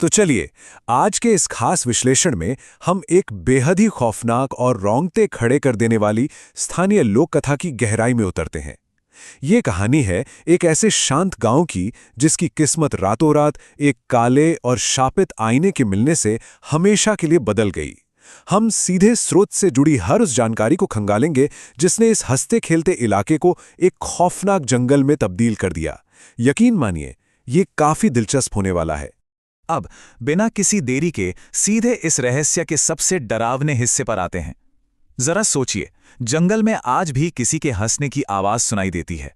तो चलिए, आज के इस खास विश्लेषण में हम एक बेहद ही खौफनाक और रोंगटे खड़े कर देने वाली स्थानीय लोक कथा की गहराई में उतरते हैं। ये कहानी है एक ऐसे शांत गांव की जिसकी किस्मत रातों रात एक काले और शापित आईने के मिलने से हमेशा के लिए बदल गई। हम सीधे स्रोत से जुड़ी हर उस जानकारी को खंगालेंगे जिसने इस हंसते खेलते इलाके को एक खौफनाक जंगल में तब्दील कर दिया। यकीन मानिए, ये काफी दिलचस्प होने वाला है। अब बिना किसी देरी के सीधे इस रहस्य के सबसे डरावने हिस्से पर आते हैं। जरा सोचिए, जंगल में आज भी किसी के हंसने की आवाज सुनाई देती है।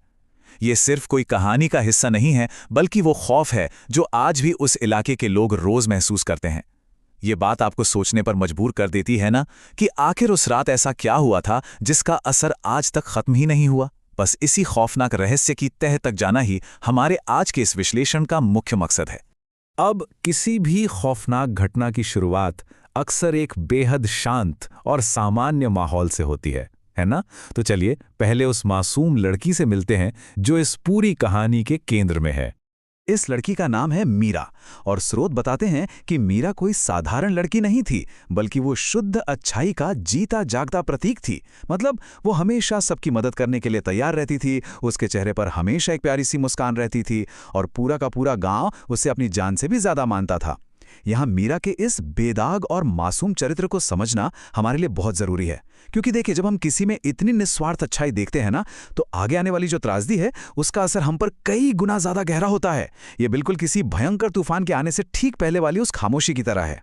ये सिर्फ कोई कहानी का हिस्सा नहीं है, बल्कि वो खौफ है जो आज भी उस इलाके के लोग रोज महसूस करते हैं। ये बात आपको सोचने पर मजबूर कर देती है ना, कि आखिर उस रात ऐसा क्या हुआ था जिसका असर आज तक खत्म ही नहीं हुआ। बस इसी खौफनाक रहस्य की तह तक जाना ही हमारे आज के इस विश्लेषण का मुख्य मकसद है। अब किसी भी खौफनाक घटना की शुरुआत अक्सर एक बेहद शांत और सामान्य माहौल से होती है ना? तो चलिए पहले उस मासूम लड़की से मिलते हैं जो इस पूरी कहानी के केंद्र में है। इस लड़की का नाम है मीरा, और स्रोत बताते हैं कि मीरा कोई साधारण लड़की नहीं थी, बल्कि वो शुद्ध अच्छाई का जीता जागता प्रतीक थी। मतलब वो हमेशा सबकी मदद करने के लिए तैयार रहती थी, उसके चेहरे पर हमेशा एक प्यारी सी मुस्कान रहती थी, और पूरा का पूरा गांव उसे अपनी जान से भी ज्यादा मानता था। यहाँ मीरा के इस बेदाग और मासूम चरित्र को समझना हमारे लिए बहुत जरूरी है, क्योंकि देखिए, जब हम किसी में इतनी निस्वार्थ अच्छाई देखते हैं ना, तो आगे आने वाली जो त्रासदी है उसका असर हम पर कई गुना ज्यादा गहरा होता है। ये बिल्कुल किसी भयंकर तूफान के आने से ठीक पहले वाली उस खामोशी की तरह है।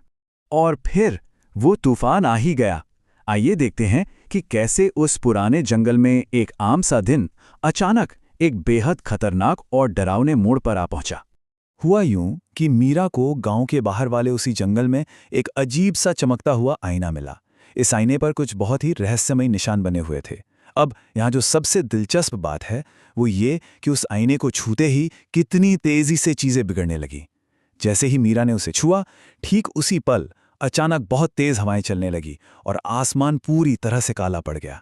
और फिर वो तूफान आ ही गया। आइए देखते हैं कि कैसे उस पुराने जंगल में एक आम सा दिन अचानक एक बेहद खतरनाक और डरावने मोड़ पर आ पहुंचा। हुआ यूं कि मीरा को गांव के बाहर वाले उसी जंगल में एक अजीब सा चमकता हुआ आईना मिला। इस आईने पर कुछ बहुत ही रहस्यमयी निशान बने हुए थे। अब यहाँ जो सबसे दिलचस्प बात है वो ये कि उस आईने को छूते ही कितनी तेजी से चीजें बिगड़ने लगी। जैसे ही मीरा ने उसे छुआ, ठीक उसी पल अचानक बहुत तेज हवाएं चलने लगी और आसमान पूरी तरह से काला पड़ गया।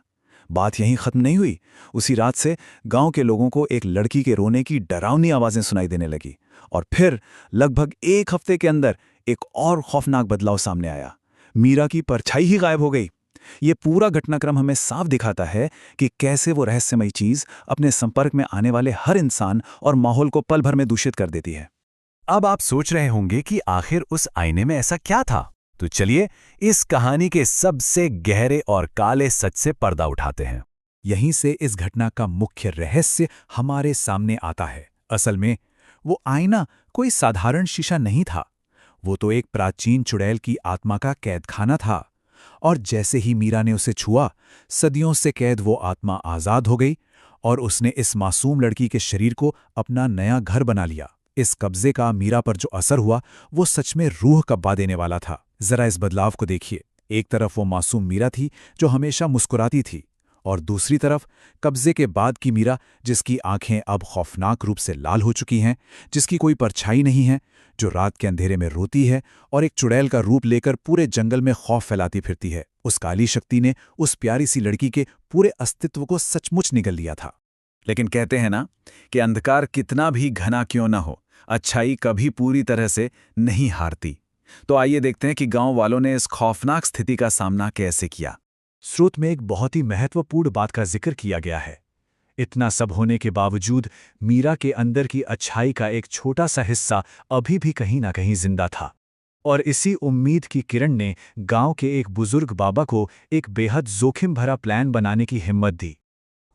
बात यहीं खत्म नहीं हुई। उसी रात से गांव के लोगों को एक लड़की के रोने की डरावनी आवाजें सुनाई देने लगी, और फिर लगभग एक हफ्ते के अंदर एक और खौफनाक बदलाव सामने आया। मीरा की परछाई ही गायब हो गई। ये पूरा घटनाक्रम हमें साफ दिखाता है कि कैसे वो रहस्यमयी चीज अपने संपर्क में आने वाले हर इंसान और माहौल को पल भर में दूषित कर देती है। अब आप सोच रहे होंगे कि आखिर उस आईने में ऐसा क्या था, तो चलिए इस कहानी के सबसे गहरे और काले सच से पर्दा उठाते हैं। यहीं से इस घटना का मुख्य रहस्य हमारे सामने आता है। असल में वो आईना कोई साधारण शीशा नहीं था। वो तो एक प्राचीन चुड़ैल की आत्मा का कैदखाना था। और जैसे ही मीरा ने उसे छुआ, सदियों से कैद वो आत्मा आजाद हो गई और उसने इस मासूम लड़की के शरीर को अपना नया घर बना लिया। इस कब्जे का मीरा पर जो असर हुआ वो सच में रूह कब्बा देने वाला था। जरा इस बदलाव को देखिए। एक तरफ वो मासूम मीरा थी जो हमेशा मुस्कुराती थी, और दूसरी तरफ कब्जे के बाद की मीरा जिसकी आंखें अब खौफनाक रूप से लाल हो चुकी हैं, जिसकी कोई परछाई नहीं है, जो रात के अंधेरे में रोती है और एक चुड़ैल का रूप लेकर पूरे जंगल में खौफ फैलाती फिरती है। उस काली शक्ति ने उस प्यारी सी लड़की के पूरे अस्तित्व को सचमुच निगल लिया था। लेकिन कहते हैं ना कि अंधकार कितना भी घना क्यों न हो, अच्छाई कभी पूरी तरह से नहीं हारती। तो आइए देखते हैं कि गांव वालों ने इस खौफनाक स्थिति का सामना कैसे किया। स्रोत में एक बहुत ही महत्वपूर्ण बात का जिक्र किया गया है। इतना सब होने के बावजूद मीरा के अंदर की अच्छाई का एक छोटा सा हिस्सा अभी भी कहीं ना कहीं जिंदा था, और इसी उम्मीद की किरण ने गांव के एक बुजुर्ग बाबा को एक बेहद जोखिम भरा प्लान बनाने की हिम्मत दी।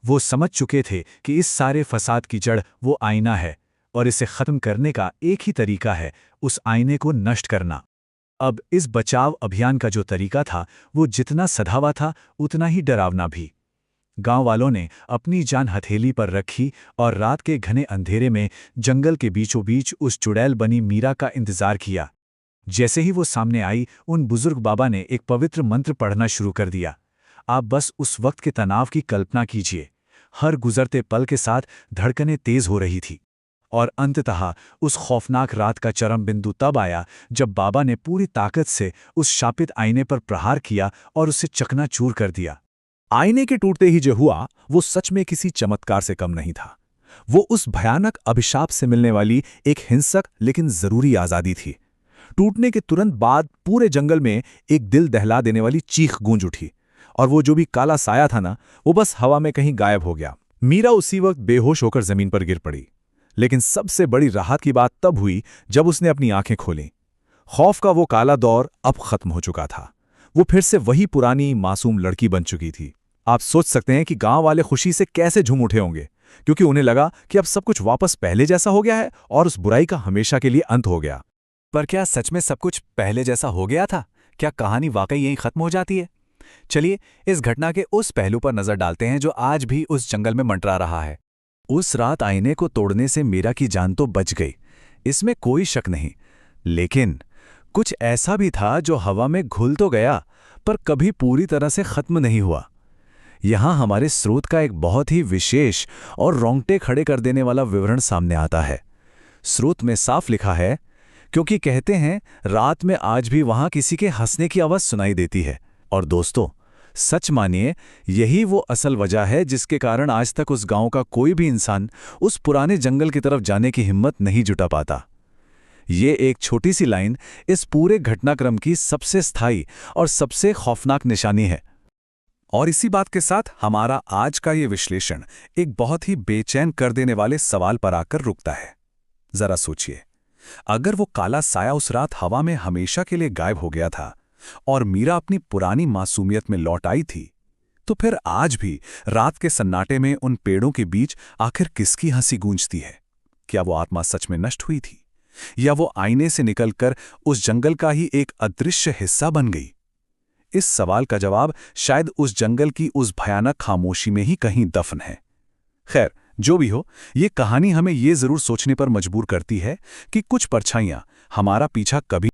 वो समझ चुके थे कि इस सारे फसाद की जड़ वो आईना है, और इसे खत्म करने का एक ही तरीका है, उस आईने को नष्ट करना। अब इस बचाव अभियान का जो तरीका था वो जितना सधावा था उतना ही डरावना भी। गांव वालों ने अपनी जान हथेली पर रखी और रात के घने अंधेरे में जंगल के बीचों बीच उस चुड़ैल बनी मीरा का इंतजार किया। जैसे ही वो सामने आई, उन बुजुर्ग बाबा ने एक पवित्र मंत्र पढ़ना शुरू कर दिया। आप बस उस वक्त के तनाव की कल्पना कीजिए। हर गुजरते पल के साथ धड़कनें तेज हो रही थी, और अंततः उस खौफनाक रात का चरम बिंदु तब आया जब बाबा ने पूरी ताकत से उस शापित आईने पर प्रहार किया और उसे चकनाचूर कर दिया। आईने के टूटते ही जो हुआ वो सच में किसी चमत्कार से कम नहीं था। वो उस भयानक अभिशाप से मिलने वाली एक हिंसक लेकिन जरूरी आजादी थी। टूटने के तुरंत बाद पूरे जंगल में एक दिल दहला देने वाली चीख गूंज उठी, और वो जो भी काला साया था ना, वो बस हवा में कहीं गायब हो गया। मीरा उसी वक्त बेहोश होकर जमीन पर गिर पड़ी। लेकिन सबसे बड़ी राहत की बात तब हुई जब उसने अपनी आंखें खोलीं। खौफ का वो काला दौर अब खत्म हो चुका था। वो फिर से वही पुरानी मासूम लड़की बन चुकी थी। आप सोच सकते हैं कि गांव वाले खुशी से कैसे झूम उठे होंगे, क्योंकि उन्हें लगा कि अब सब कुछ वापस पहले जैसा हो गया है और उस बुराई का हमेशा के लिए अंत हो गया। पर क्या सच में सब कुछ पहले जैसा हो गया था? क्या कहानी वाकई यहीं खत्म हो जाती है? चलिए इस घटना के उस पहलू पर नजर डालते हैं जो आज भी उस जंगल में मंडरा रहा है। उस रात आईने को तोड़ने से मीरा की जान तो बच गई, इसमें कोई शक नहीं। लेकिन कुछ ऐसा भी था जो हवा में घुल तो गया, पर कभी पूरी तरह से खत्म नहीं हुआ। यहां हमारे स्रोत का एक बहुत ही विशेष और रोंगटे खड़े कर देने वाला विवरण सामने आता है। स्रोत में साफ लिखा है, क्योंकि कहते हैं रात में आज भी वहां किसी के हंसने की आवाज सुनाई देती है। और दोस्तों, सच मानिए, यही वो असल वजह है जिसके कारण आज तक उस गांव का कोई भी इंसान उस पुराने जंगल की तरफ जाने की हिम्मत नहीं जुटा पाता। ये एक छोटी सी लाइन इस पूरे घटनाक्रम की सबसे स्थायी और सबसे खौफनाक निशानी है। और इसी बात के साथ हमारा आज का ये विश्लेषण एक बहुत ही बेचैन कर देने वाले सवाल पर आकर रुकता है। जरा सोचिए, अगर वो काला साया उस रात हवा में हमेशा के लिए गायब हो गया था और मीरा अपनी पुरानी मासूमियत में लौट आई थी, तो फिर आज भी रात के सन्नाटे में उन पेड़ों के बीच आखिर किसकी हंसी गूंजती है? क्या वो आत्मा सच में नष्ट हुई थी, या वो आईने से निकलकर उस जंगल का ही एक अदृश्य हिस्सा बन गई? इस सवाल का जवाब शायद उस जंगल की उस भयानक खामोशी में ही कहीं दफन है। खैर, जो भी हो, ये कहानी हमें ये जरूर सोचने पर मजबूर करती है कि कुछ परछाइयां हमारा पीछा कभी